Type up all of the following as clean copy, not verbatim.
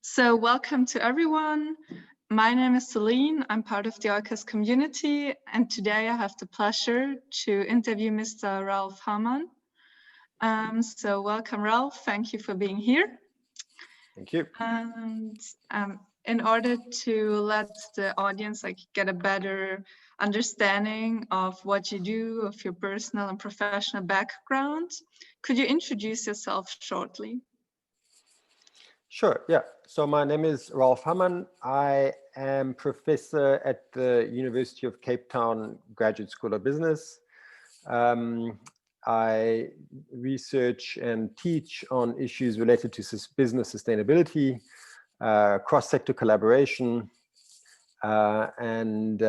So welcome to everyone. My name is Selin. I'm part of the OICAS community, and today I have the pleasure to interview Mr. Ralph Hamann. So welcome, Ralph. Thank you for being here. Thank you. And in order to let the audience get a better understanding of what you do, of your personal and professional background, could you introduce yourself shortly? Sure, yeah. So my name is Ralph Hamann. I am professor at the University of Cape Town Graduate School of Business. I research and teach on issues related to business sustainability, cross-sector collaboration, and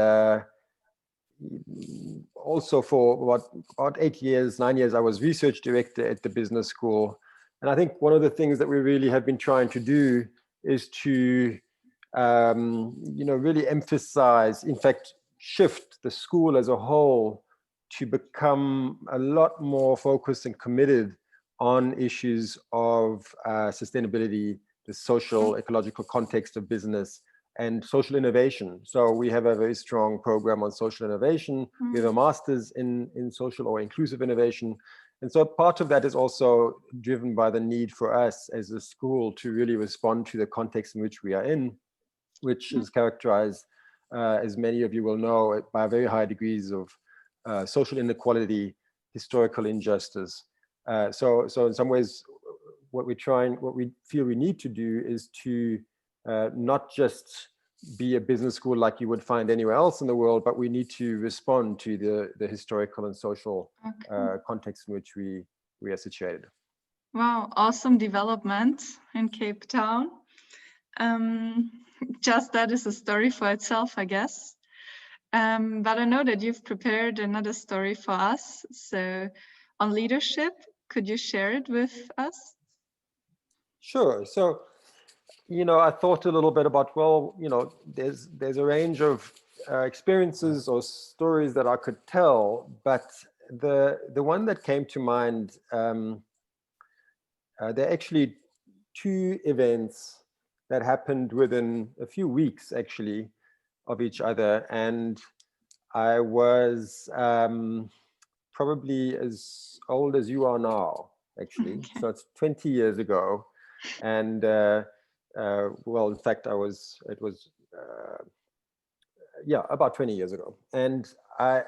also for about 9 years, I was research director at the business school. And I think one of the things that we really have been trying to do is to, really emphasize, in fact, shift the school as a whole to become a lot more focused and committed on issues of sustainability, the social, ecological context of business, and social innovation. So we have a very strong program on social innovation. We have a master's in social or inclusive innovation. And so part of that is also driven by the need for us as a school to really respond to the context in which we are in, which is characterized, as many of you will know, by very high degrees of social inequality, historical injustice. So in some ways, what we feel we need to do is to not just be a business school like you would find anywhere else in the world, but we need to respond to the historical and social context in which we are situated. Wow, awesome development in Cape Town. Just that is a story for itself, I guess. But I know that you've prepared another story for us. So on leadership, could you share it with us? Sure. So, I thought a little bit about, well, there's a range of experiences or stories that I could tell, but the one that came to mind, there are actually two events that happened within a few weeks, actually, of each other. And I was probably as old as you are now, actually. Okay. So it's 20 years ago. And well, in fact, it was about 20 years ago. And I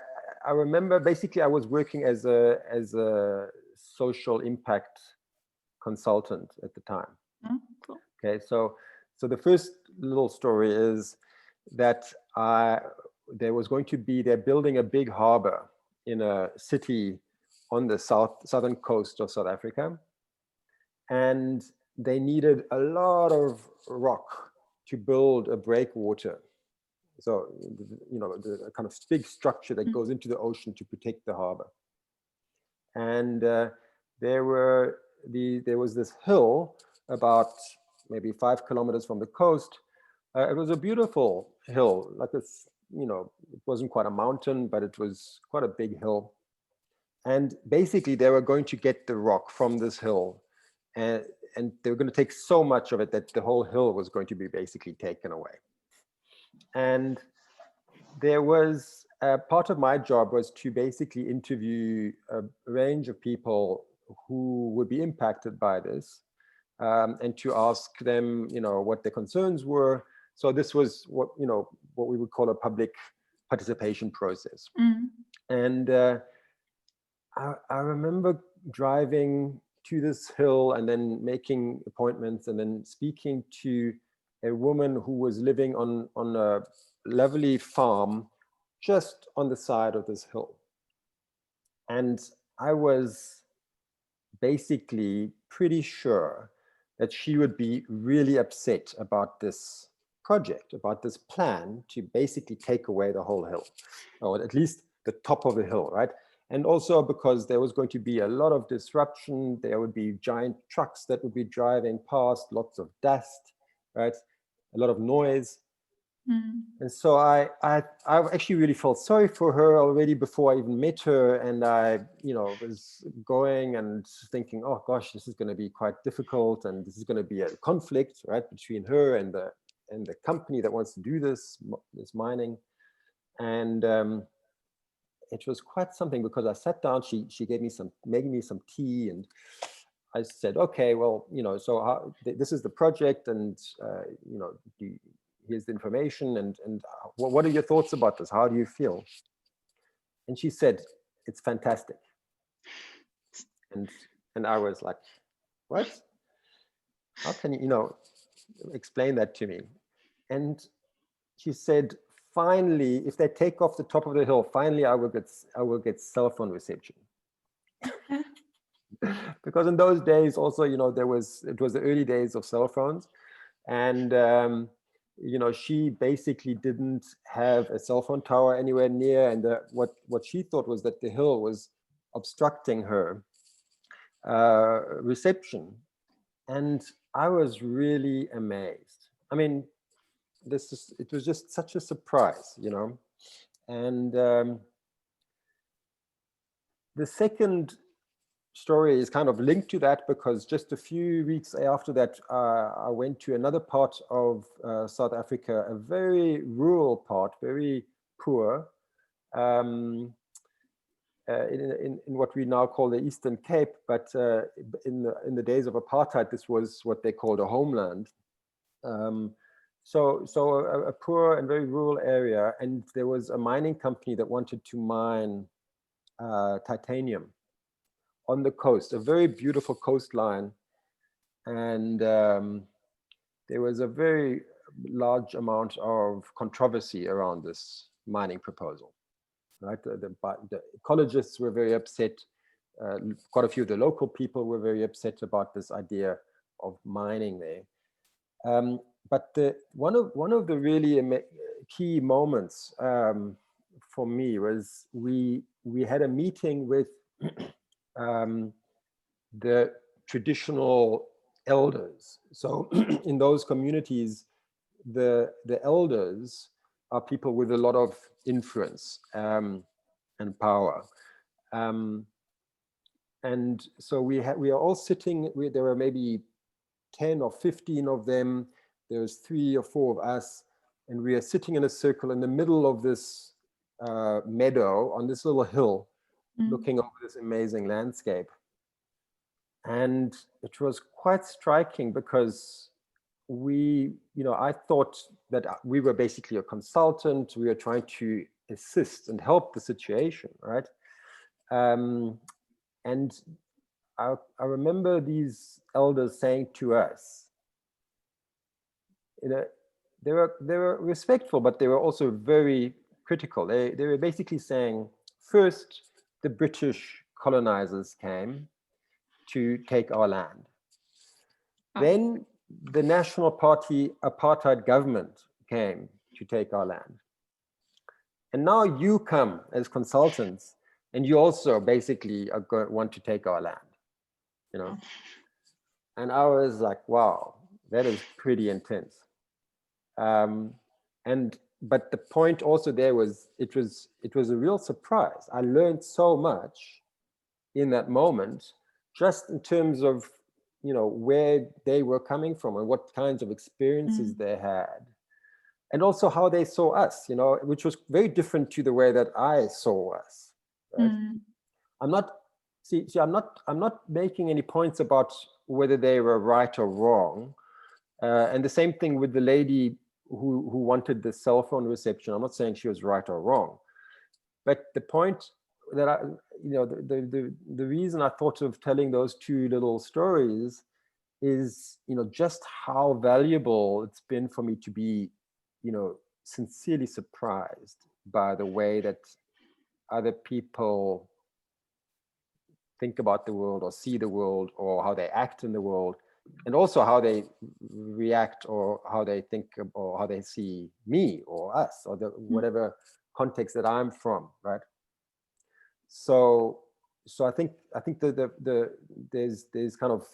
remember basically I was working as a social impact consultant at the time. Cool. Okay, so the first little story is that they're building a big harbor in a city on the southern coast of South Africa. And they needed a lot of rock to build a breakwater. So, the kind of big structure that goes into the ocean to protect the harbor. And there was this hill about maybe 5 kilometers from the coast. It was a beautiful hill, it wasn't quite a mountain, but it was quite a big hill. And basically they were going to get the rock from this hill, and they were going to take so much of it that the whole hill was going to be basically taken away. And there was part of my job was to basically interview a range of people who would be impacted by this, and to ask them, what their concerns were. So this was what we would call a public participation process. And I remember driving to this hill and then making appointments and then speaking to a woman who was living on a lovely farm just on the side of this hill. And I was basically pretty sure that she would be really upset about this project, about this plan to basically take away the whole hill, or at least the top of the hill, right? And also because there was going to be a lot of disruption. There would be giant trucks that would be driving past, lots of dust, right? A lot of noise. And so I actually really felt sorry for her already before I even met her. And I, was going and thinking, oh gosh, this is going to be quite difficult. And this is going to be a conflict, right, between her and the company that wants to do this mining. And it was quite something, because I sat down, she gave me making me some tea, and I said, okay, well, so this is the project, and here's the information, and what are your thoughts about this? How do you feel? And she said, it's fantastic. And I was like, what? How can you, explain that to me? And she said, finally, if they take off the top of the hill, finally I will get cell phone reception. Because in those days also, it was the early days of cell phones, and she basically didn't have a cell phone tower anywhere near, and what she thought was that the hill was obstructing her reception. And I was really amazed. I mean, it was just such a surprise, and the second story is kind of linked to that, because just a few weeks after that, I went to another part of South Africa, a very rural part, very poor, in what we now call the Eastern Cape, but in the days of apartheid, this was what they called a homeland. So a poor and very rural area, and there was a mining company that wanted to mine titanium on the coast, a very beautiful coastline. And there was a very large amount of controversy around this mining proposal, right? The ecologists were very upset. Quite a few of the local people were very upset about this idea of mining there. But one of the really key moments for me was we had a meeting with the traditional elders. So in those communities, the elders are people with a lot of influence and power. And so we are all sitting, there were maybe 10 or 15 of them. There's 3 or 4 of us, and we are sitting in a circle in the middle of this meadow on this little hill, looking over this amazing landscape. And it was quite striking, because I thought that we were basically a consultant. We were trying to assist and help the situation, right? And I remember these elders saying to us, they were respectful, but they were also very critical. They were basically saying, first, the British colonizers came to take our land. Then the National Party apartheid government came to take our land. And now you come as consultants, and you also basically want to take our land, And I was like, wow, that is pretty intense. But the point also there was, it was a real surprise. I learned so much in that moment, just in terms of, where they were coming from and what kinds of experiences they had. And also how they saw us, which was very different to the way that I saw us. Right? I'm not making any points about whether they were right or wrong. And the same thing with the lady who wanted the cell phone reception. I'm not saying she was right or wrong, but the point that the reason I thought of telling those 2 little stories is, just how valuable it's been for me to be, sincerely surprised by the way that other people think about the world or see the world, or how they act in the world, and also how they react, or how they think, or how they see me or us, or whatever context that I'm from, right? So I think there's kind of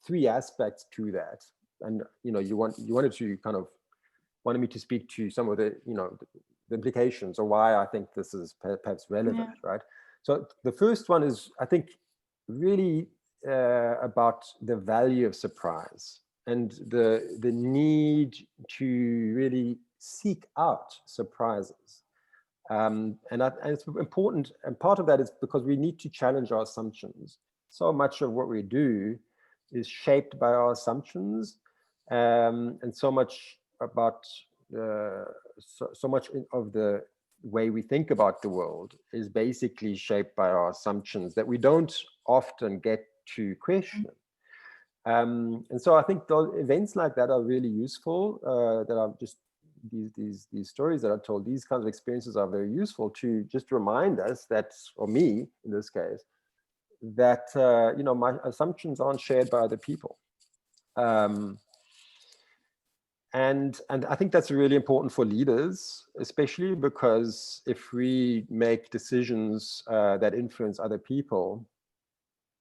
3 aspects to that, and you wanted to kind of wanted me to speak to some of the, the implications, or why I think this is perhaps relevant, right? So the first one is, I think, really about the value of surprise and the need to really seek out surprises. And it's important, and part of that is because we need to challenge our assumptions. So much of what we do is shaped by our assumptions, and so much about so much of the way we think about the world is basically shaped by our assumptions that we don't often get to question. And so I think those events like that are really useful, that are just these stories that are told, these kinds of experiences are very useful to just remind us that, or me in this case, that my assumptions aren't shared by other people. And I think that's really important for leaders, especially because if we make decisions that influence other people,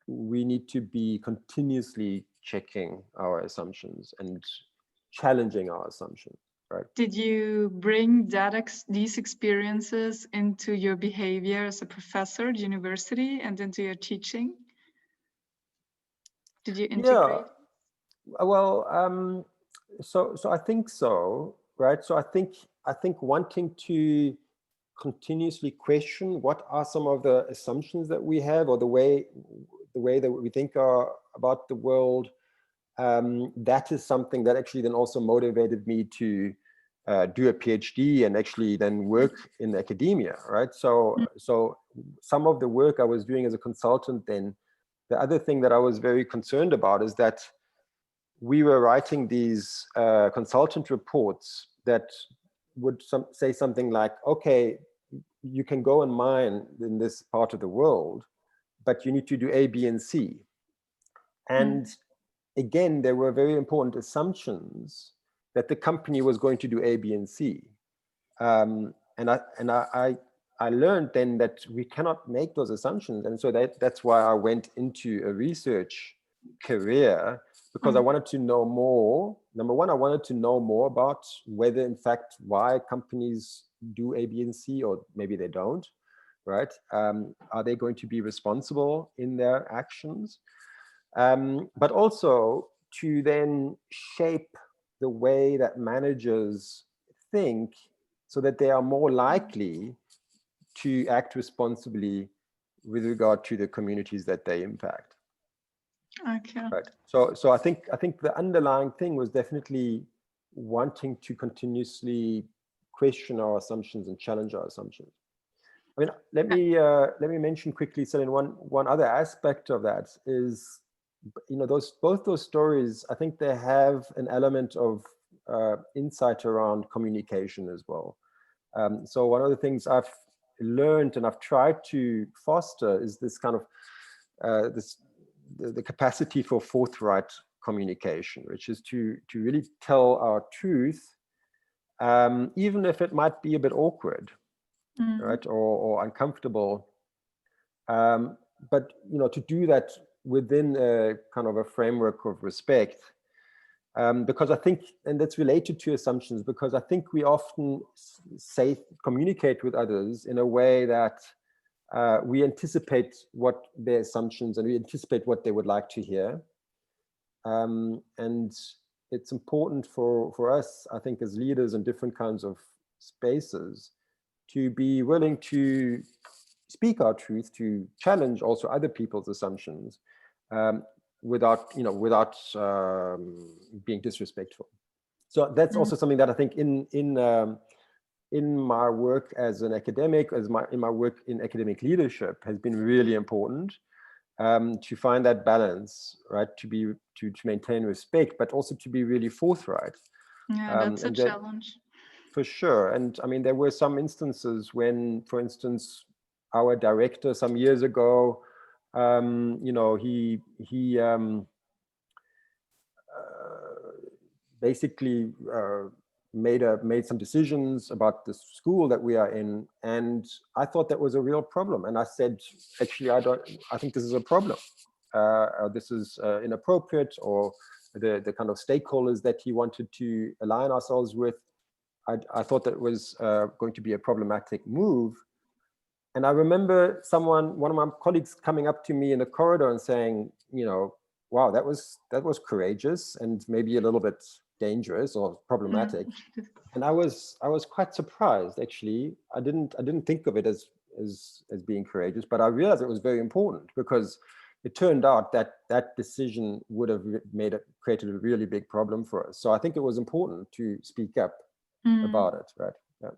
we need to be continuously checking our assumptions and challenging our assumptions, right? Did you bring these experiences into your behavior as a professor at university and into your teaching? Did you integrate? Yeah, well, so I think so, right? So I think wanting to continuously question what are some of the assumptions that we have, or the way that we think about the world, that is something that actually then also motivated me to do a PhD and actually then work in academia, right? So some of the work I was doing as a consultant then, the other thing that I was very concerned about is that we were writing these consultant reports that would say something like, okay, you can go and mine in this part of the world, but you need to do A, B, and C. And again, there were very important assumptions that the company was going to do A, B, and C. And I learned then that we cannot make those assumptions. And so that's why I went into a research career, because I wanted to know more. Number one, I wanted to know more about whether, in fact, why companies do A, B, and C, or maybe they don't, right? Are they going to be responsible in their actions? But also to then shape the way that managers think so that they are more likely to act responsibly with regard to the communities that they impact. Okay. Right. So I think the underlying thing was definitely wanting to continuously question our assumptions and challenge our assumptions. I mean, let me mention quickly, Selin, one other aspect of that is, both those stories, I think they have an element of insight around communication as well. So one of the things I've learned and I've tried to foster is this kind of the capacity for forthright communication, which is to really tell our truth, even if it might be a bit awkward, right, or uncomfortable. But to do that within a kind of a framework of respect, because I think, and that's related to assumptions, because I think we often communicate with others in a way that we anticipate what their assumptions, and we anticipate what they would like to hear. And it's important for us, I think, as leaders in different kinds of spaces, to be willing to speak our truth, to challenge also other people's assumptions, without being disrespectful. So that's also something that I think in my work as an academic, in my work in academic leadership, has been really important, to find that balance, right? To maintain respect, but also to be really forthright. Yeah, that's a challenge. For sure. And I mean, there were some instances when, for instance, our director some years ago, he basically made some decisions about the school that we are in, and I thought that was a real problem. And I said, actually, I think this is a problem. This is inappropriate, or the kind of stakeholders that he wanted to align ourselves with I thought that it was going to be a problematic move. And I remember one of my colleagues coming up to me in the corridor and saying, wow, that was courageous and maybe a little bit dangerous or problematic. And I was quite surprised, actually. I didn't think of it as being courageous, but I realized it was very important, because it turned out that that decision would have created a really big problem for us. So I think it was important to speak up about it, right? Yeah.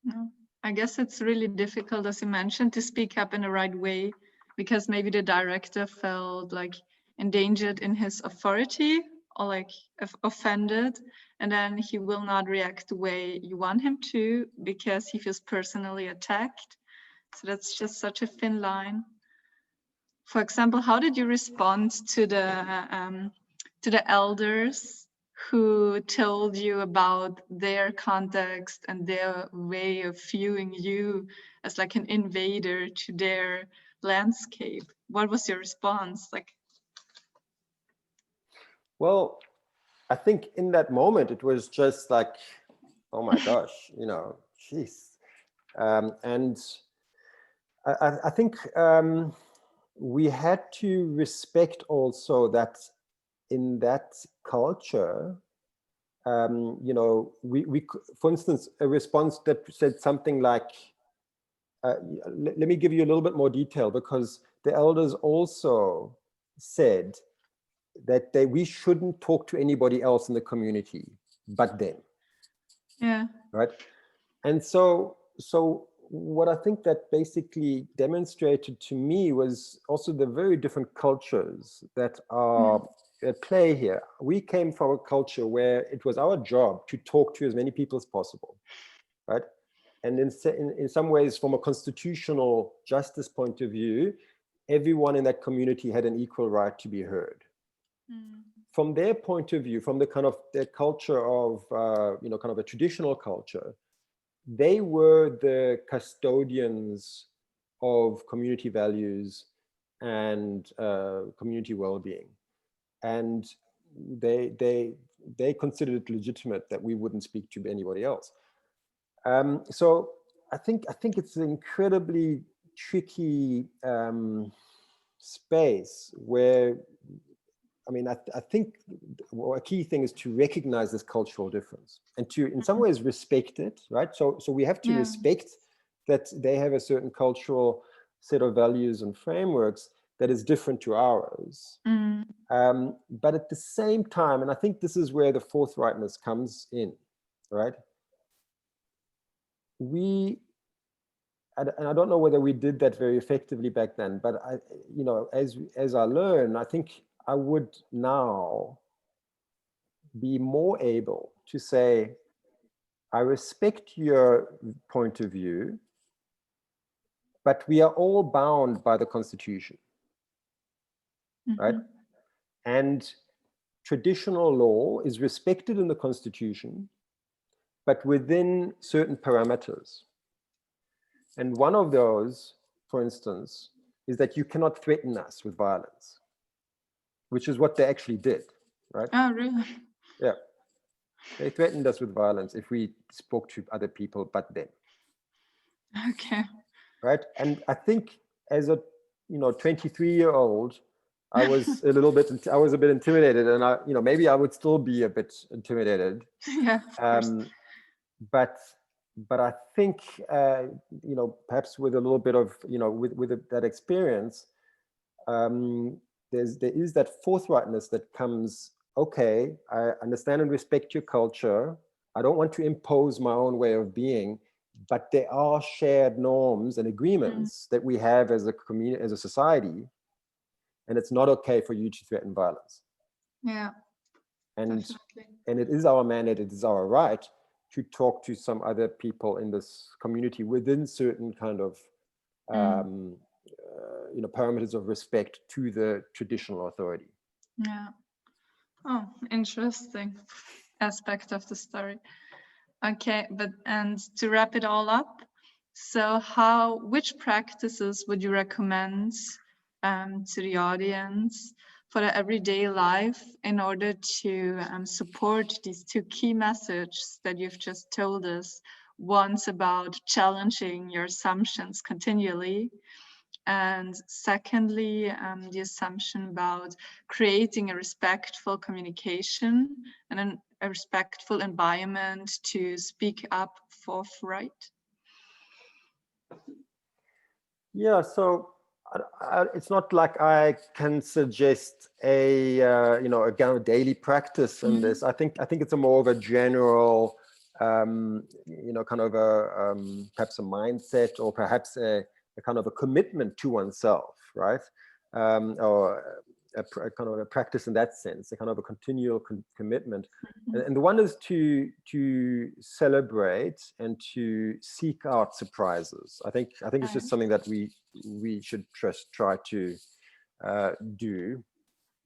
No. I guess it's really difficult, as you mentioned, to speak up in the right way, because maybe the director felt like endangered in his authority, or like offended, and then he will not react the way you want him to because he feels personally attacked. So that's just such a thin line. For example, how did you respond to the elders who told you about their context and their way of viewing you as like an invader to their landscape? What was your response? Like, well, I think in that moment it was just like, oh my gosh, jeez. And I think we had to respect also that in that culture, we, for instance, a response that said something like, let me give you a little bit more detail, because the elders also said that we shouldn't talk to anybody else in the community but them. yeah. Right. And so what I think that basically demonstrated to me was also the very different cultures that are at play here. We came from a culture where it was our job to talk to as many people as possible, right? And in some ways, from a constitutional justice point of view, everyone in that community had an equal right to be heard. From their point of view, from the kind of their culture of, kind of a traditional culture, they were the custodians of community values and community well-being, and they considered it legitimate that we wouldn't speak to anybody else. So I think it's an incredibly tricky space where, I think a key thing is to recognize this cultural difference and to, in some ways, respect it, right? So we have to respect that they have a certain cultural set of values and frameworks that is different to ours. But at the same time, and I think this is where the forthrightness comes in, right? And I don't know whether we did that very effectively back then, but as I learn, I think I would now be more able to say, I respect your point of view, but we are all bound by the Constitution, right? And traditional law is respected in the Constitution, but within certain parameters. And one of those, for instance, is that you cannot threaten us with violence, which is what they actually did, right? Oh, really? Yeah. They threatened us with violence if we spoke to other people but them. Okay. Right. And I think as a 23-year-old, I was a bit intimidated, and maybe I would still be a bit intimidated. Yeah. But I think perhaps with a little bit of with that experience, there is that forthrightness that comes. Okay, I understand and respect your culture. I don't want to impose my own way of being, but there are shared norms and agreements that we have as a community, as a society, and it's not okay for you to threaten violence. Yeah. And definitely. And it is our mandate, it is our right to talk to some other people in this community within certain kind of parameters of respect to the traditional authority. Yeah. Oh, interesting aspect of the story. Okay, and to wrap it all up, so which practices would you recommend to the audience for the everyday life in order to support these two key messages that you've just told us. One's about challenging your assumptions continually, and secondly, the assumption about creating a respectful communication and a respectful environment to speak up forthright. Yeah, so it's not like I can suggest a a kind of daily practice in this. I think it's a more of a general kind of a perhaps a mindset, or perhaps a kind of a commitment to oneself, right? Or a kind of a practice in that sense, a kind of a continual commitment. And the one is to celebrate and to seek out surprises. I think it's just something that we should try to do.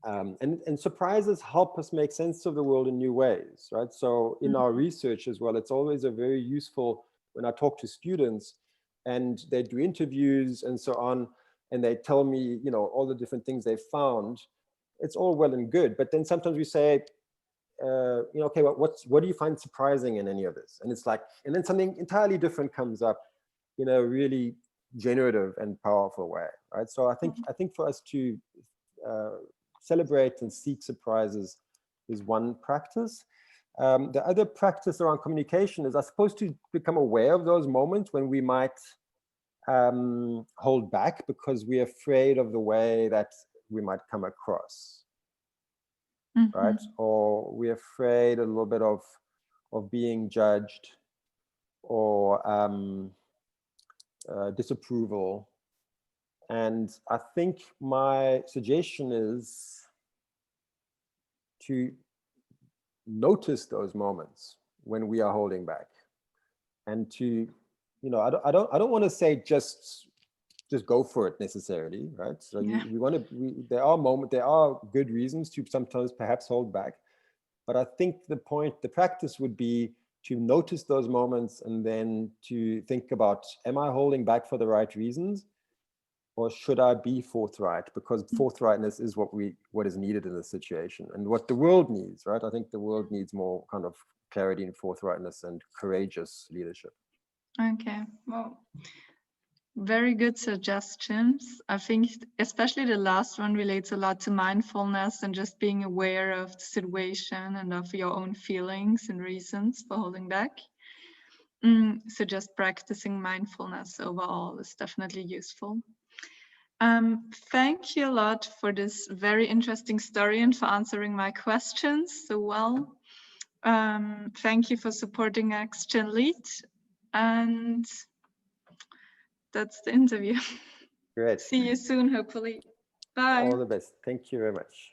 And surprises help us make sense of the world in new ways, right? So in our research as well, it's always a very useful when I talk to students and they do interviews and so on, and they tell me, all the different things they found. It's all well and good, but then sometimes we say, okay, what do you find surprising in any of this? And it's like, and then something entirely different comes up in a really generative and powerful way, right? So I think for us to celebrate and seek surprises is one practice. The other practice around communication is, I suppose, to become aware of those moments when we might hold back because we're afraid of the way that we might come across, right? Or we're afraid a little bit of being judged, or disapproval. And I think my suggestion is to notice those moments when we are holding back, and to, I don't want to say just go for it necessarily, right? So there are good reasons to sometimes perhaps hold back, but I think the practice would be to notice those moments and then to think about, am I holding back for the right reasons? Or should I be forthright? Because forthrightness is what is needed in this situation, and what the world needs, right? I think the world needs more kind of clarity and forthrightness and courageous leadership. Okay, well, very good suggestions. I think especially the last one relates a lot to mindfulness and just being aware of the situation and of your own feelings and reasons for holding back. So just practicing mindfulness overall is definitely useful. Thank you a lot for this very interesting story and for answering my questions so well. Thank you for supporting Action Lead, and that's the interview. Great. See you soon, hopefully. Bye. All the best. Thank you very much.